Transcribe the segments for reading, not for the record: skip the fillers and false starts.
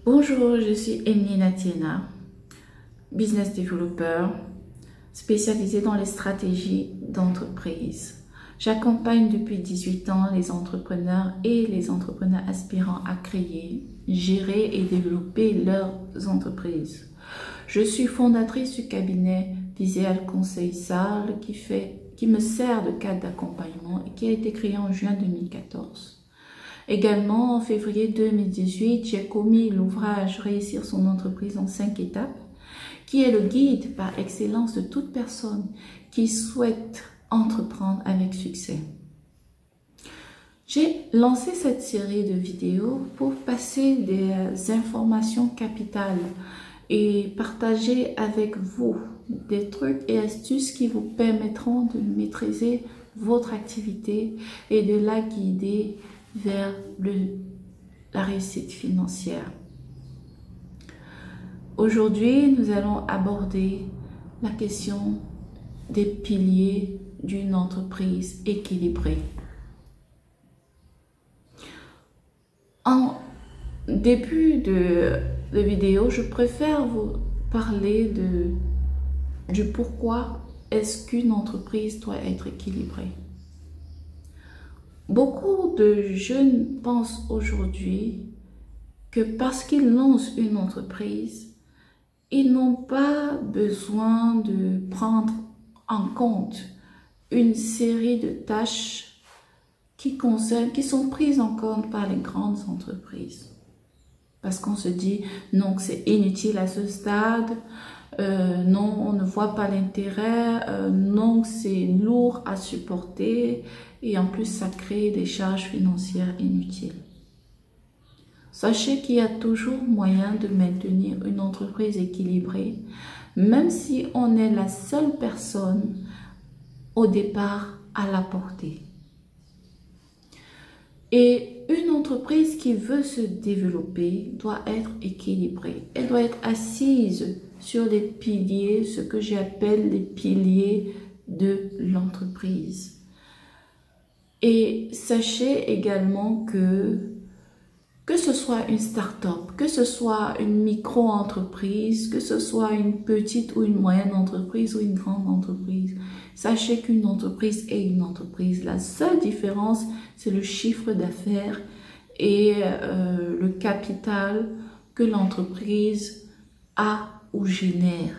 Bonjour, je suis Emily Natiena, business developer spécialisée dans les stratégies d'entreprise. J'accompagne depuis 18 ans les entrepreneurs et les entrepreneurs aspirants à créer, gérer et développer leurs entreprises. Je suis fondatrice du cabinet Visual Conseil Salle qui me sert de cadre d'accompagnement et qui a été créé en juin 2014. Également, en février 2018, j'ai commis l'ouvrage Réussir son entreprise en 5 étapes, qui est le guide par excellence de toute personne qui souhaite entreprendre avec succès. J'ai lancé cette série de vidéos pour passer des informations capitales et partager avec vous des trucs et astuces qui vous permettront de maîtriser votre activité et de la guider vers la réussite financière. Aujourd'hui, nous allons aborder la question des piliers d'une entreprise équilibrée. En début de vidéo, je préfère vous parler du pourquoi est-ce qu'une entreprise doit être équilibrée. Beaucoup de jeunes pensent aujourd'hui que parce qu'ils lancent une entreprise, ils n'ont pas besoin de prendre en compte une série de tâches qui sont prises en compte par les grandes entreprises. Parce qu'on se dit, non, c'est inutile à ce stade, non, on ne voit pas l'intérêt, non, c'est lourd à supporter et en plus, ça crée des charges financières inutiles. Sachez qu'il y a toujours moyen de maintenir une entreprise équilibrée, même si on est la seule personne au départ à la porter. Et une entreprise qui veut se développer doit être équilibrée. Elle doit être assise sur les piliers, ce que j'appelle les piliers de l'entreprise. Et sachez également que ce soit une start-up, que ce soit une micro-entreprise, que ce soit une petite ou une moyenne entreprise ou une grande entreprise, sachez qu'une entreprise est une entreprise. La seule différence, c'est le chiffre d'affaires et le capital que l'entreprise a ou génère.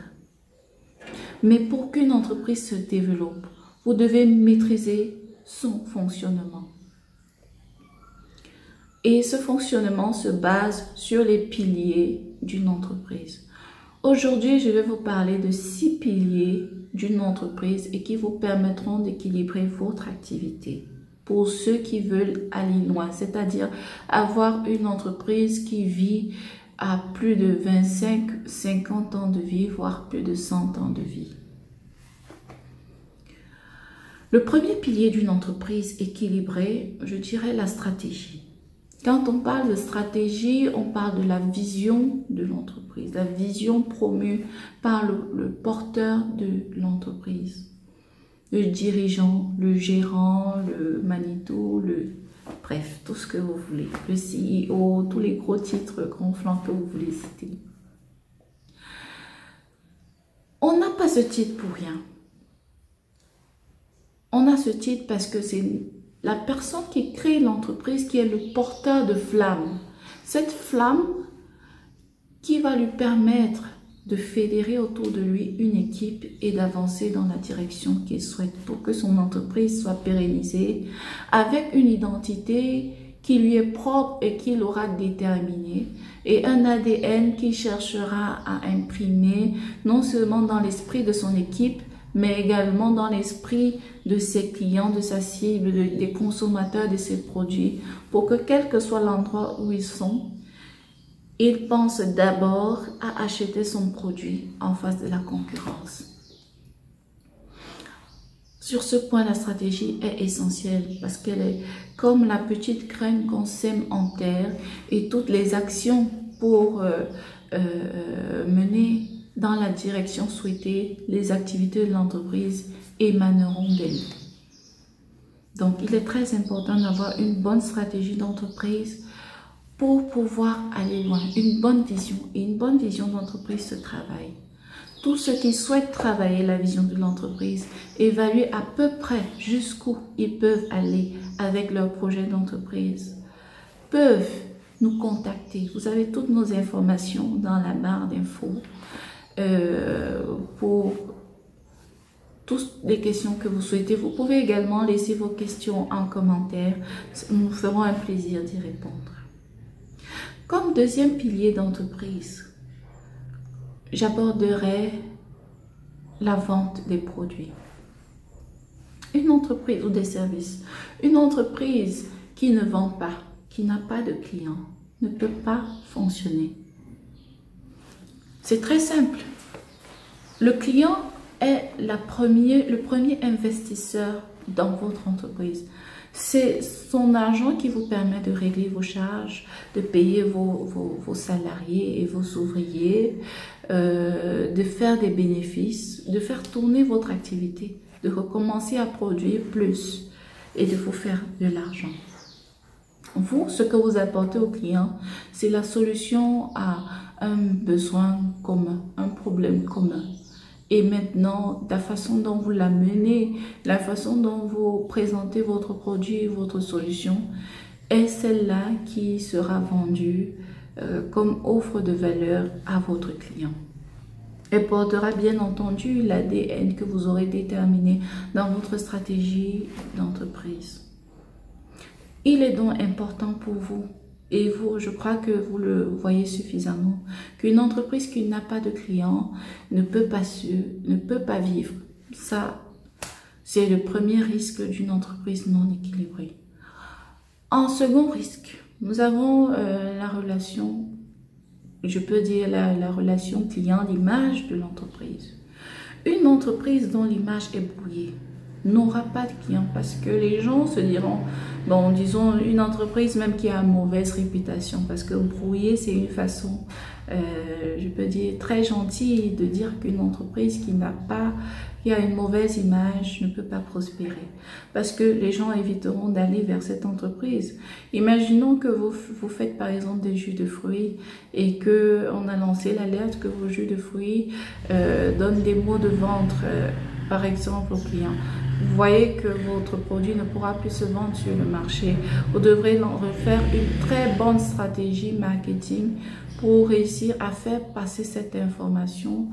Mais pour qu'une entreprise se développe, vous devez maîtriser son fonctionnement. Et ce fonctionnement se base sur les piliers d'une entreprise. Aujourd'hui, je vais vous parler de 6 piliers d'une entreprise et qui vous permettront d'équilibrer votre activité. Pour ceux qui veulent aller loin, c'est-à-dire avoir une entreprise qui vit à plus de 25-50 ans de vie, voire plus de 100 ans de vie. Le premier pilier d'une entreprise équilibrée, je dirais la stratégie. Quand on parle de stratégie, on parle de la vision de l'entreprise, la vision promue par le porteur de l'entreprise, le dirigeant, le gérant, le Manitou, bref, tout ce que vous voulez, le CEO, tous les gros titres gonflants que vous voulez citer. On n'a pas ce titre pour rien. On a ce titre parce que c'est la personne qui crée l'entreprise qui est le porteur de flamme. Cette flamme qui va lui permettre de fédérer autour de lui une équipe et d'avancer dans la direction qu'il souhaite pour que son entreprise soit pérennisée avec une identité qui lui est propre et qu'il aura déterminée et un ADN qu'il cherchera à imprimer non seulement dans l'esprit de son équipe mais également dans l'esprit de ses clients, de sa cible, des consommateurs de ses produits, pour que quel que soit l'endroit où ils sont, ils pensent d'abord à acheter son produit en face de la concurrence. Sur ce point, la stratégie est essentielle parce qu'elle est comme la petite graine qu'on sème en terre et toutes les actions pour mener dans la direction souhaitée, les activités de l'entreprise émaneront d'elle. Donc, il est très important d'avoir une bonne stratégie d'entreprise pour pouvoir aller loin. Une bonne vision, et une bonne vision d'entreprise se travaille. Tous ceux qui souhaitent travailler la vision de l'entreprise, évaluer à peu près jusqu'où ils peuvent aller avec leur projet d'entreprise, peuvent nous contacter. Vous avez toutes nos informations dans la barre d'infos pour toutes les questions que vous souhaitez. Vous pouvez également laisser vos questions en commentaire. Nous ferons un plaisir d'y répondre. Comme deuxième pilier d'entreprise, j'aborderai la vente des produits. Une entreprise ou des services, une entreprise qui ne vend pas, qui n'a pas de clients, ne peut pas fonctionner. C'est très simple. Le client est le premier investisseur dans votre entreprise. C'est son argent qui vous permet de régler vos charges, de payer vos salariés et vos ouvriers, de faire des bénéfices, de faire tourner votre activité, de recommencer à produire plus et de vous faire de l'argent. Vous, ce que vous apportez au client, c'est la solution à un besoin commun, un problème commun. Et maintenant, la façon dont vous l'amenez, la façon dont vous présentez votre produit, votre solution, est celle-là qui sera vendue comme offre de valeur à votre client. Elle portera bien entendu l'ADN que vous aurez déterminé dans votre stratégie d'entreprise. Il est donc important pour vous, et vous, je crois que vous le voyez suffisamment, qu'une entreprise qui n'a pas de clients ne peut pas vivre. Ça, c'est le premier risque d'une entreprise non équilibrée. En second risque, nous avons la relation, je peux dire la relation client, l'image de l'entreprise. Une entreprise dont l'image est brouillée n'aura pas de clients parce que les gens se diront, bon, disons une entreprise même qui a une mauvaise réputation, parce que brouiller, c'est une façon, je peux dire, très gentille de dire qu'une entreprise qui a une mauvaise image ne peut pas prospérer, parce que les gens éviteront d'aller vers cette entreprise. Imaginons que vous faites par exemple des jus de fruits et qu'on a lancé l'alerte que vos jus de fruits donnent des maux de ventre, par exemple, aux clients. Vous voyez que votre produit ne pourra plus se vendre sur le marché. Vous devrez refaire une très bonne stratégie marketing pour réussir à faire passer cette information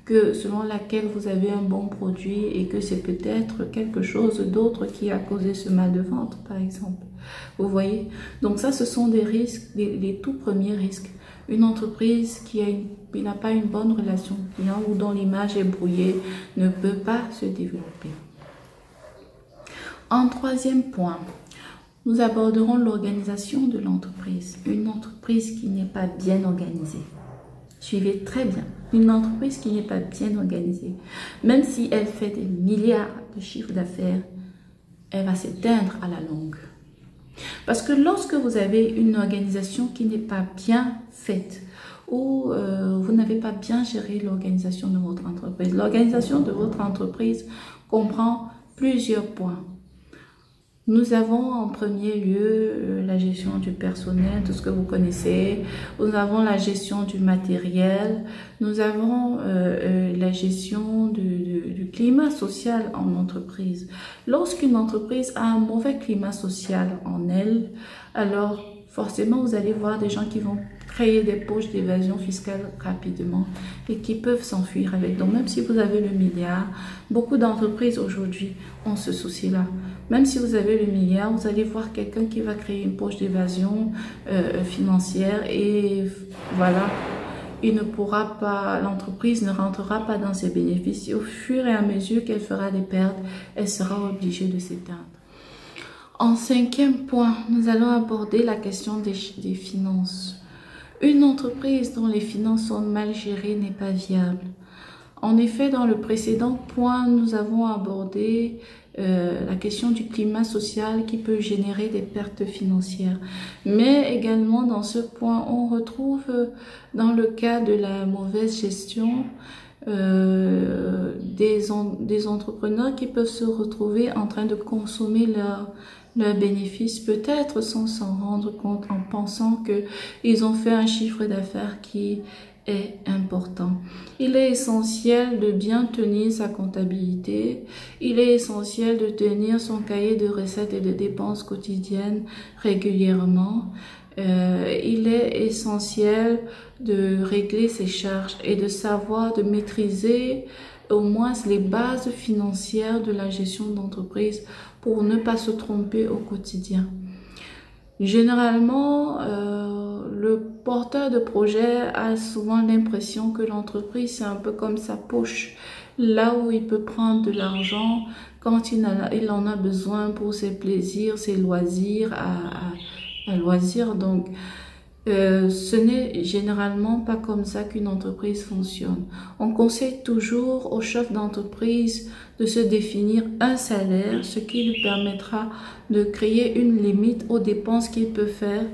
selon laquelle vous avez un bon produit et que c'est peut-être quelque chose d'autre qui a causé ce mal de ventre, par exemple. Vous voyez? Donc ça, ce sont des risques, les tout premiers risques. Une entreprise qui n'a pas une bonne relation client ou dont l'image est brouillée ne peut pas se développer. En troisième point, nous aborderons l'organisation de l'entreprise. Une entreprise qui n'est pas bien organisée. Suivez très bien. Une entreprise qui n'est pas bien organisée, même si elle fait des milliards de chiffres d'affaires, elle va s'éteindre à la longue. Parce que lorsque vous avez une organisation qui n'est pas bien faite, ou vous n'avez pas bien géré l'organisation de votre entreprise, l'organisation de votre entreprise comprend plusieurs points. Nous avons en premier lieu la gestion du personnel, tout ce que vous connaissez. Nous avons la gestion du matériel. Nous avons la gestion du climat social en entreprise. Lorsqu'une entreprise a un mauvais climat social en elle, alors forcément vous allez voir des gens qui vont créer des poches d'évasion fiscale rapidement et qui peuvent s'enfuir avec. Donc même si vous avez le milliard, beaucoup d'entreprises aujourd'hui ont ce souci-là. Même si vous avez le milliard, vous allez voir quelqu'un qui va créer une poche d'évasion financière et voilà, il ne pourra pas, l'entreprise ne rentrera pas dans ses bénéfices. Et au fur et à mesure qu'elle fera des pertes, elle sera obligée de s'éteindre. En cinquième point, nous allons aborder la question des finances. Une entreprise dont les finances sont mal gérées n'est pas viable. En effet, dans le précédent point, nous avons abordé la question du climat social qui peut générer des pertes financières. Mais également dans ce point, on retrouve dans le cas de la mauvaise gestion des entrepreneurs qui peuvent se retrouver en train de consommer leurs bénéfices, peut-être sans s'en rendre compte, en pensant que ils ont fait un chiffre d'affaires qui est important. Il est essentiel de bien tenir sa comptabilité. Il est essentiel de tenir son cahier de recettes et de dépenses quotidiennes régulièrement. Il est essentiel de régler ses charges et de savoir, de maîtriser au moins les bases financières de la gestion d'entreprise pour ne pas se tromper au quotidien. Généralement, le porteur de projet a souvent l'impression que l'entreprise, c'est un peu comme sa poche, là où il peut prendre de l'argent quand il en a besoin pour ses plaisirs, ses loisirs, à loisir. Donc, ce n'est généralement pas comme ça qu'une entreprise fonctionne. On conseille toujours au chef d'entreprise de se définir un salaire, ce qui lui permettra de créer une limite aux dépenses qu'il peut faire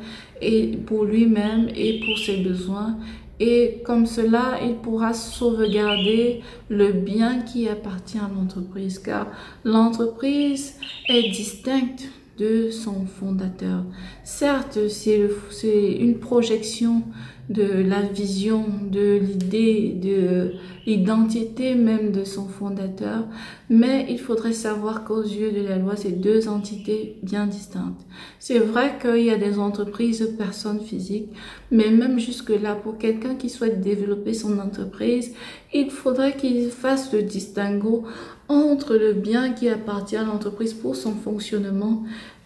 et pour lui-même et pour ses besoins. Et comme cela, il pourra sauvegarder le bien qui appartient à l'entreprise, car l'entreprise est distincte de son fondateur. Certes, c'est une projection de la vision, de l'idée, de l'identité même de son fondateur, mais il faudrait savoir qu'aux yeux de la loi, c'est deux entités bien distinctes. C'est vrai qu'il y a des entreprises, personnes physiques, mais même jusque-là, pour quelqu'un qui souhaite développer son entreprise, il faudrait qu'il fasse le distinguo entre le bien qui appartient à l'entreprise pour son fonctionnement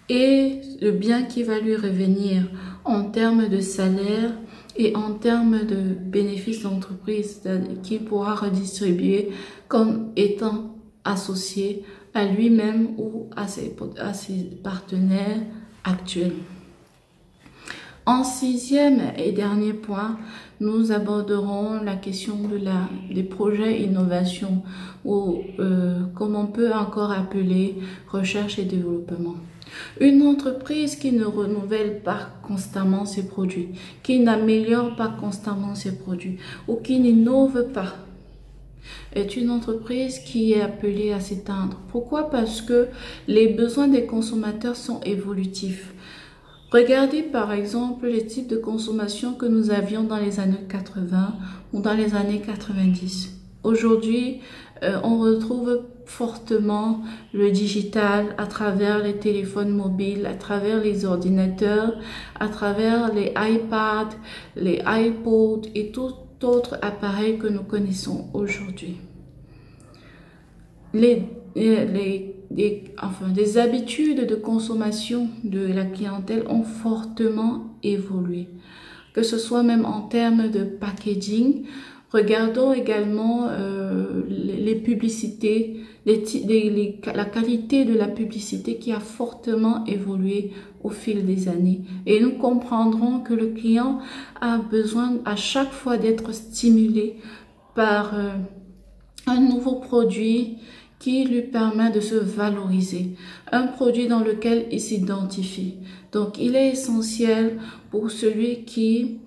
et le bien qui va lui revenir en termes de salaire et en termes de bénéfices d'entreprise qu'il pourra redistribuer comme étant associé à lui-même ou à ses partenaires actuels. En sixième et dernier point, nous aborderons la question des projets innovation ou comme on peut encore appeler recherche et développement. Une entreprise qui ne renouvelle pas constamment ses produits, qui n'améliore pas constamment ses produits ou qui n'innove pas est une entreprise qui est appelée à s'éteindre. Pourquoi? Parce que les besoins des consommateurs sont évolutifs. Regardez par exemple les types de consommation que nous avions dans les années 80 ou dans les années 90. Aujourd'hui, on retrouve fortement le digital à travers les téléphones mobiles, à travers les ordinateurs, à travers les iPads, les iPods et tout autre appareil que nous connaissons aujourd'hui. Les habitudes de consommation de la clientèle ont fortement évolué, que ce soit même en termes de packaging. Regardons également les publicités, la qualité de la publicité qui a fortement évolué au fil des années. Et nous comprendrons que le client a besoin à chaque fois d'être stimulé par un nouveau produit qui lui permet de se valoriser, un produit dans lequel il s'identifie. Donc, il est essentiel pour celui qui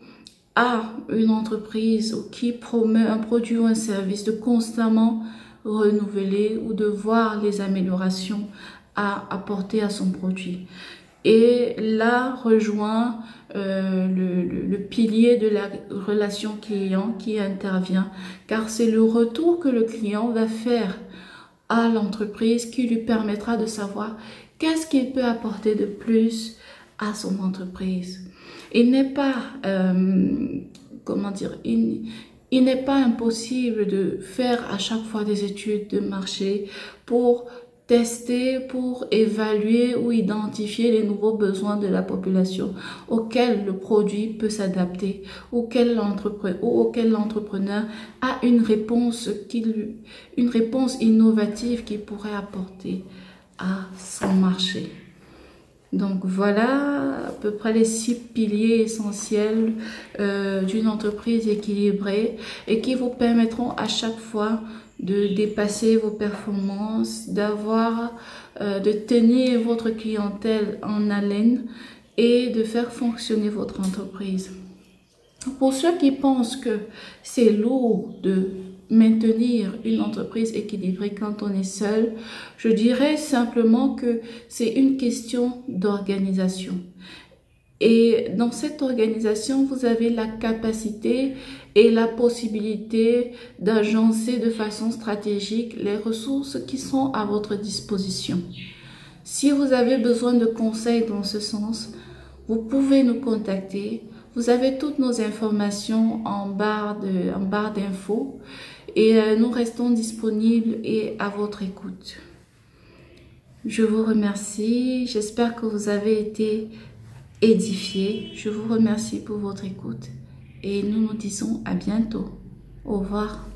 a une entreprise ou qui promeut un produit ou un service de constamment renouveler ou de voir les améliorations à apporter à son produit. Et là rejoint le pilier de la relation client qui intervient, car c'est le retour que le client va faire à l'entreprise qui lui permettra de savoir qu'est-ce qu'il peut apporter de plus à son entreprise. Il n'est pas, il n'est pas impossible de faire à chaque fois des études de marché pour tester, pour évaluer ou identifier les nouveaux besoins de la population auxquels le produit peut s'adapter, auquel l'entrepreneur a une réponse innovative qu'il pourrait apporter à son marché. Donc voilà à peu près les 6 piliers essentiels d'une entreprise équilibrée et qui vous permettront à chaque fois de dépasser vos performances, de tenir votre clientèle en haleine et de faire fonctionner votre entreprise. Pour ceux qui pensent que c'est lourd de maintenir une entreprise équilibrée quand on est seul? Je dirais simplement que c'est une question d'organisation. Et dans cette organisation, vous avez la capacité et la possibilité d'agencer de façon stratégique les ressources qui sont à votre disposition. Si vous avez besoin de conseils dans ce sens, vous pouvez nous contacter. Vous avez toutes nos informations en barre d'infos et nous restons disponibles et à votre écoute. Je vous remercie. J'espère que vous avez été édifiés. Je vous remercie pour votre écoute et nous nous disons à bientôt. Au revoir.